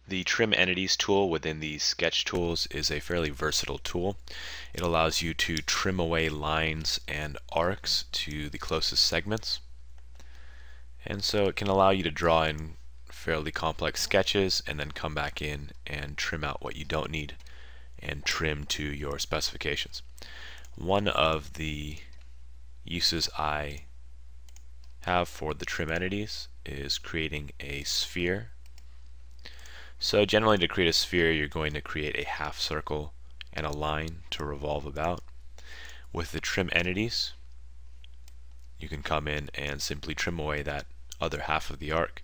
The Trim Entities tool within the Sketch tools is a fairly versatile tool. It allows you to trim away lines and arcs to the closest segments. And so it can allow you to draw in fairly complex sketches and then come back in and trim out what you don't need and trim to your specifications. One of the uses I have for the trim entities is creating a sphere. So generally, to create a sphere, you're going to create a half circle and a line to revolve about. With the trim entities, you can come in and simply trim away that other half of the arc,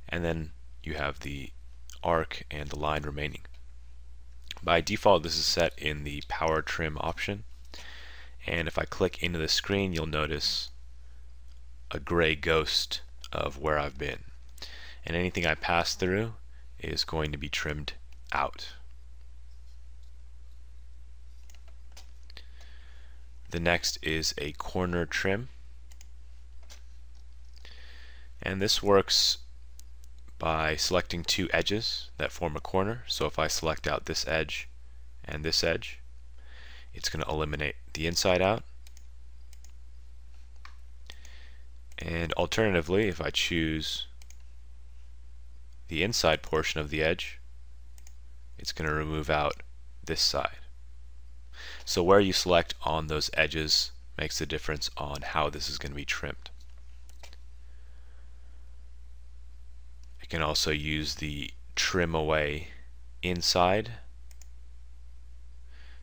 and then you have the arc and the line remaining. By default, this is set in the power trim option, and if I click into the screen, you'll notice a gray ghost of where I've been, and anything I pass through is going to be trimmed out. The next is a corner trim, and this works by selecting two edges that form a corner. So if I select out this edge and this edge, it's going to eliminate the inside out. And alternatively, if I choose the inside portion of the edge, it's going to remove out this side. So where you select on those edges makes the difference on how this is going to be trimmed. I can also use the trim away inside.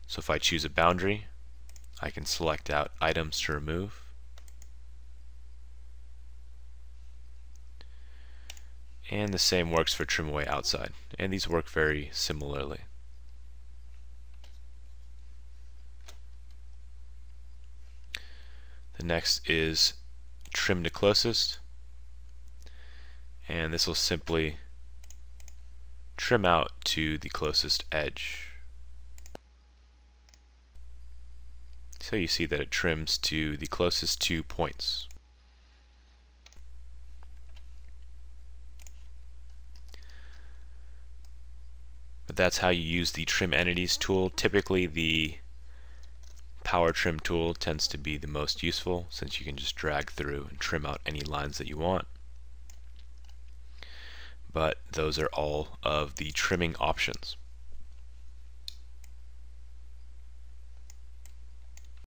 So if I choose a boundary, I can select out items to remove. And the same works for trim away outside, and these work very similarly. The next is trim to closest, and this will simply trim out to the closest edge. So you see that it trims to the closest 2 points. But that's how you use the Trim Entities tool. Typically the Power Trim tool tends to be the most useful, since you can just drag through and trim out any lines that you want. But those are all of the trimming options.